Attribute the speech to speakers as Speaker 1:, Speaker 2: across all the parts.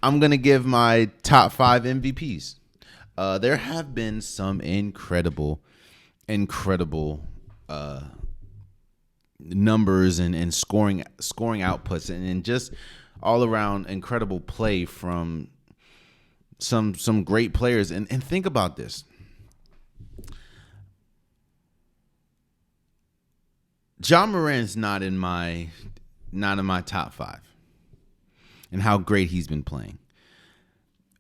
Speaker 1: I'm going to give my top 5 MVPs. There have been some incredible numbers and scoring outputs and just all around incredible play from some great players. And think about this. John Morant's not in my top 5 and how great he's been playing.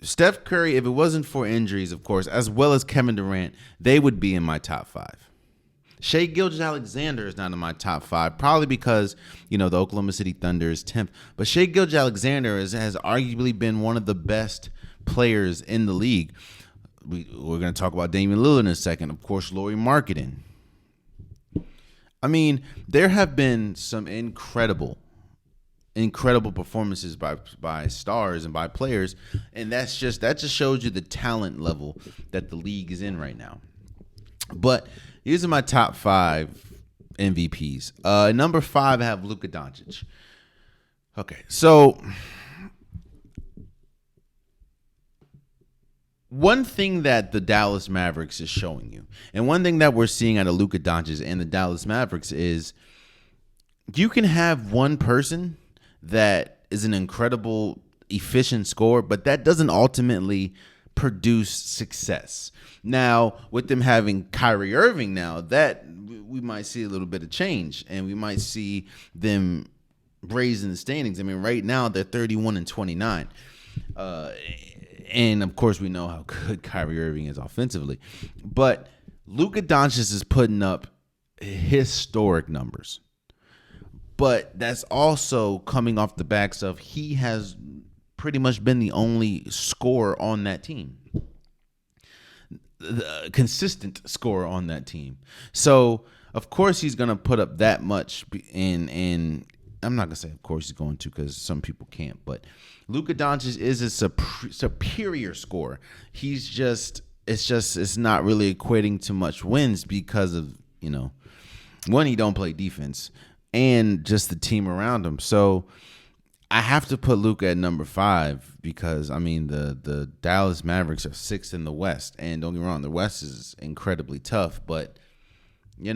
Speaker 1: Steph Curry, if it wasn't for injuries, of course, as well as Kevin Durant, they would be in my top 5. Shai Gilgeous-Alexander is not in my top 5, probably because, the Oklahoma City Thunder is 10th. But Shai Gilgeous-Alexander has arguably been one of the best players in the league. We're going to talk about Damian Lillard in a second. Of course, Lauri Markkanen. I mean, there have been some incredible performances by stars and by players, and that just shows you the talent level that the league is in right now. But these are my top 5 MVPs. Number 5, I have Luka Doncic. Okay, so one thing that the Dallas Mavericks is showing you, and one thing that we're seeing out of Luka Doncic and the Dallas Mavericks is you can have one person that is an incredible, efficient scorer, but that doesn't ultimately produce success. Now, with them having Kyrie Irving now, that we might see a little bit of change, and we might see them raising the standings. I mean, right now they're 31-29. And of course, we know how good Kyrie Irving is offensively. But Luka Doncic is putting up historic numbers. But that's also coming off the backs of he has pretty much been the only scorer on that team. The consistent scorer on that team. So, of course, he's going to put up that much. And I'm not going to say, of course, he's going to, because some people can't. But Luka Doncic is a superior scorer. It's not really equating to much wins because of, one, he don't play defense, and just the team around him. So I have to put Luka at number 5 because, I mean, the Dallas Mavericks are 6th in the West. And don't get me wrong, the West is incredibly tough. But, a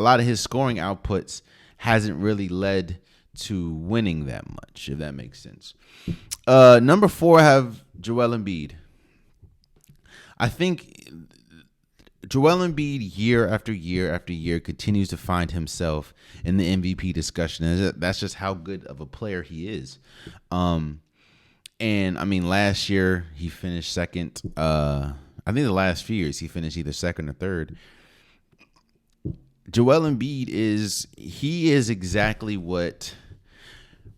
Speaker 1: lot of his scoring outputs hasn't really led to winning that much, if that makes sense. Number 4, I have Joel Embiid. I think Joel Embiid, year after year after year, continues to find himself in the MVP discussion. And that's just how good of a player he is. And, I mean, last year he finished second. I think the last few years he finished either second or third. Joel Embiid is exactly what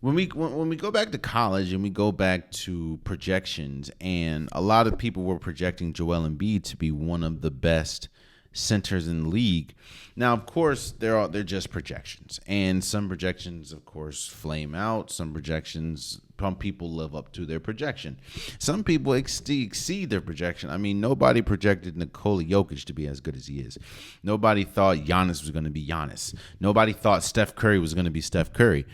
Speaker 1: when we go back to college and we go back to projections, and a lot of people were projecting Joel Embiid to be one of the best centers in the league. Now, of course, they're just projections, and some projections, of course, flame out. Some people live up to their projection. Some people exceed their projection. I mean, nobody projected Nikola Jokic to be as good as he is. Nobody thought Giannis was going to be Giannis. Nobody thought Steph Curry was going to be Steph Curry.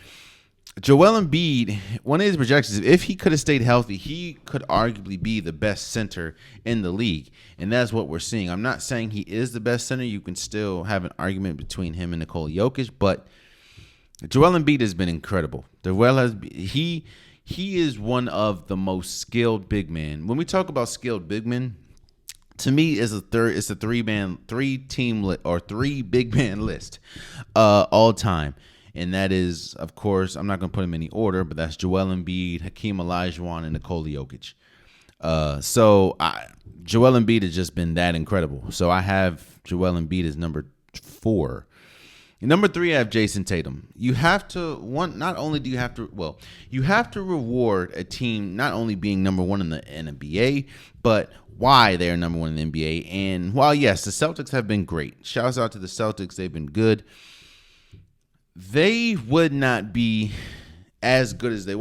Speaker 1: Joel Embiid, one of his projections, if he could have stayed healthy, he could arguably be the best center in the league. And that's what we're seeing. I'm not saying he is the best center. You can still have an argument between him and Nikola Jokic, but Joel Embiid has been incredible. He is one of the most skilled big men. When we talk about skilled big men, to me, it's a three big man list all time. And that is, of course, I'm not going to put them in any order, but that's Joel Embiid, Hakeem Olajuwon, and Nikola Jokic. Joel Embiid has just been that incredible. So I have Joel Embiid as number 4. Number 3, I have Jason Tatum. You have to you have to reward a team not only being number 1 in the NBA, but why they are number 1 in the NBA. And while, yes, the Celtics have been great. Shouts out to the Celtics. They've been good. They would not be as good as they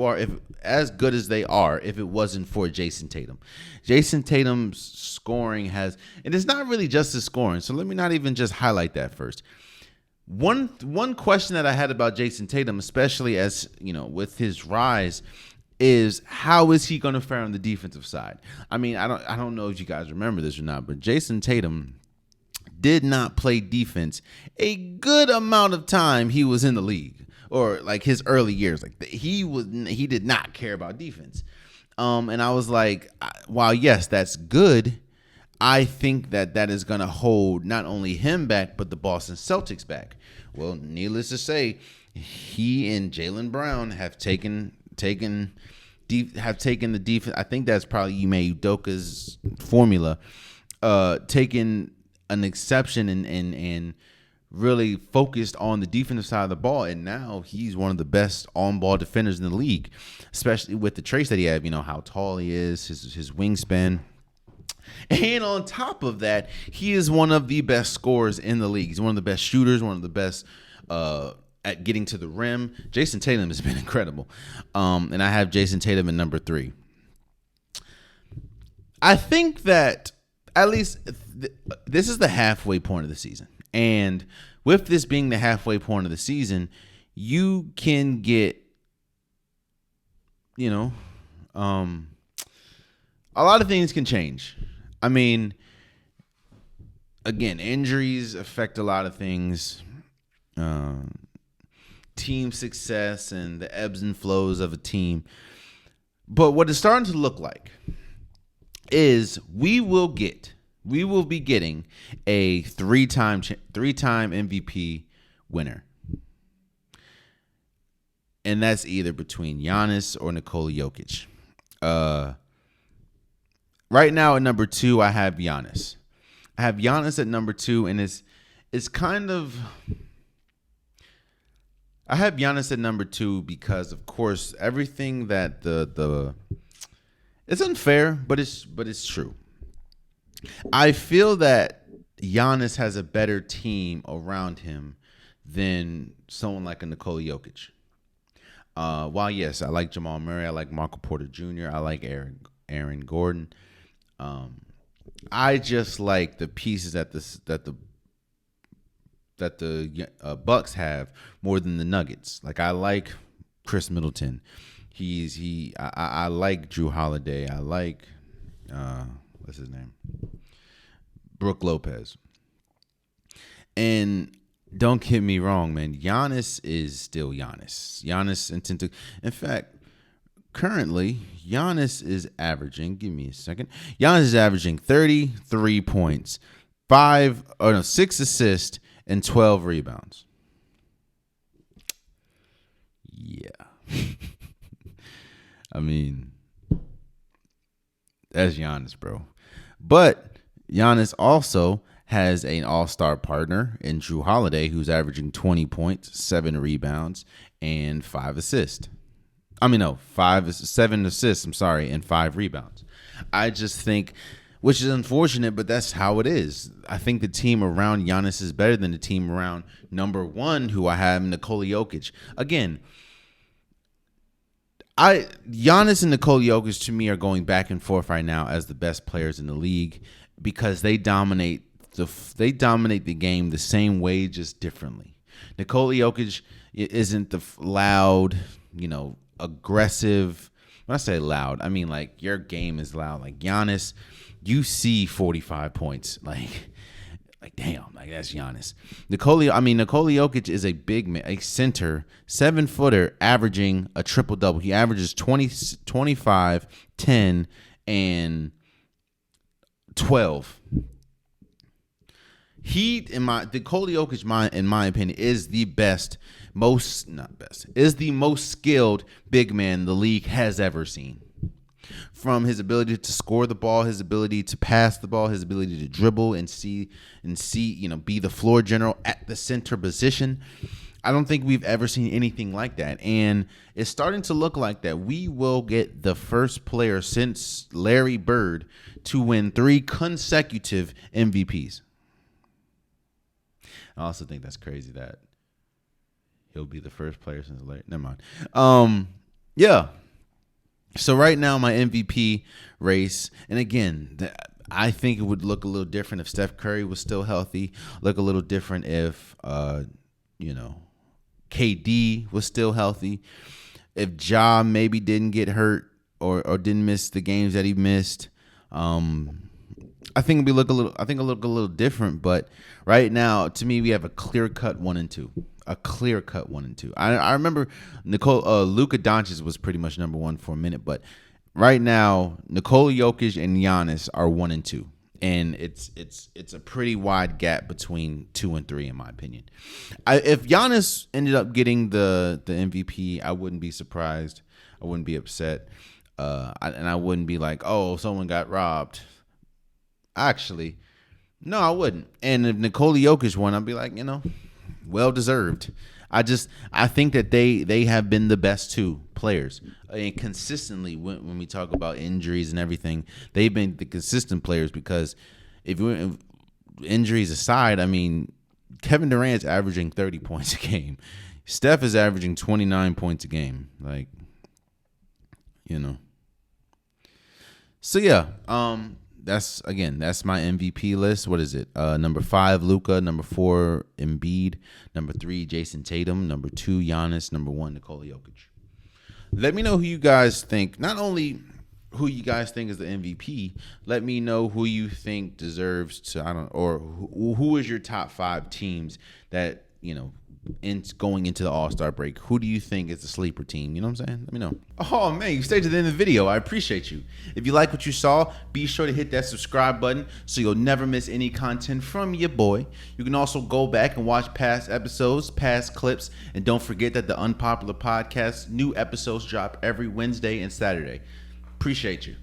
Speaker 1: are if it wasn't for Jason Tatum. Jason Tatum's scoring and it's not really just his scoring. So let me not even just highlight that first. One question that I had about Jason Tatum, especially as with his rise, is how is he going to fare on the defensive side? I mean, I don't know if you guys remember this or not, but Jason Tatum did not play defense a good amount of time he was in the league, or like his early years. Like he did not care about defense. And I was like, while yes, that's good, I think that is going to hold not only him back, but the Boston Celtics back. Well, needless to say, he and Jaylen Brown have taken the defense. I think that's probably Ime Udoka's formula. Taken an exception and really focused on the defensive side of the ball, and now he's one of the best on-ball defenders in the league, especially with the traits that he has. You know how tall he is, his wingspan. And on top of that, he is one of the best scorers in the league. He's one of the best shooters, one of the best at getting to the rim. Jason Tatum has been incredible. And I have Jason Tatum at number 3. I think that at least this is the halfway point of the season. And with this being the halfway point of the season, you can get, a lot of things can change. I mean, again, injuries affect a lot of things. Team success and the ebbs and flows of a team. But what it's starting to look like is we will be getting a three-time MVP winner. And that's either between Giannis or Nikola Jokic. Right now at number 2, I have Giannis. I have Giannis at number 2, and it's kind of, I have Giannis at number 2 because, of course, everything that it's unfair, but it's true. I feel that Giannis has a better team around him than someone like a Nikola Jokic. While yes, I like Jamal Murray, I like Michael Porter Jr., I like Aaron Gordon. I just like the pieces that the Bucks have more than the Nuggets. Like I like Chris Middleton. I like Drew Holiday. I like what's his name? Brook Lopez. And don't get me wrong, man. Giannis is still Giannis. In fact, currently, Giannis is averaging, give me a second. Giannis is averaging 33 points, 6 assists, and 12 rebounds. Yeah. I mean, that's Giannis, bro. But Giannis also has an all-star partner in Drew Holiday, who's averaging 20 points, 7 rebounds, and 5 assists. 7 assists, and 5 rebounds. I just think, which is unfortunate, but that's how it is. I think the team around Giannis is better than the team around number 1, who I have, Nikola Jokic. Again, Giannis and Nikola Jokic to me are going back and forth right now as the best players in the league because they dominate the game the same way, just differently. Nikola Jokic isn't the loud, aggressive. When I say loud, I mean like your game is loud. Like Giannis, you see 45 points, like damn, like that's Giannis. Nikola Jokic is a big man, a center, 7-footer, averaging a triple double. He averages 20, 25, 10, and 12. Nikola Jokic, in my opinion, is the most skilled big man the league has ever seen. From his ability to score the ball, his ability to pass the ball, his ability to dribble and see, be the floor general at the center position. I don't think we've ever seen anything like that. And it's starting to look like that we will get the first player since Larry Bird to win 3 consecutive MVPs. I also think that's crazy that he'll be the first player since Larry. Never mind. Yeah. So right now, my MVP race, and again, I think it would look a little different if Steph Curry was still healthy. Look a little different if, KD was still healthy. if Ja maybe didn't get hurt or didn't miss the games that he missed, I think it'd look a little different. But right now, to me, we have a clear cut 1 and 2. A clear cut 1 and 2. I remember Luka Doncic was pretty much number 1 for a minute, but right now, Nikola Jokic and Giannis are 1 and 2. And it's a pretty wide gap between 2 and 3, in my opinion. If Giannis ended up getting the MVP, I wouldn't be surprised. I wouldn't be upset. And I wouldn't be like, oh, someone got robbed. Actually, no, I wouldn't. And if Nikola Jokic won, I'd be like, well deserved. I think that they have been the best 2 players, and consistently when we talk about injuries and everything, they've been the consistent players. Because if injuries aside, I mean, Kevin Durant's averaging 30 points a game. Steph is averaging 29 points a game. Like, So yeah, that's my MVP list. What is it? Number 5, Luka. Number 4, Embiid. Number 3, Jason Tatum. Number 2, Giannis. Number 1, Nikola Jokic. Let me know who you guys think. Not only who you guys think is the MVP, let me know who you think deserves to, or who is your top 5 teams that, going into the All-Star break. Who do you think is the sleeper team? You know what I'm saying? Let me know. Oh, man, you stayed to the end of the video. I appreciate you. If you like what you saw, be sure to hit that subscribe button so you'll never miss any content from your boy. You can also go back and watch past episodes, past clips, and don't forget that the Unpopular Podcast, new episodes drop every Wednesday and Saturday. Appreciate you.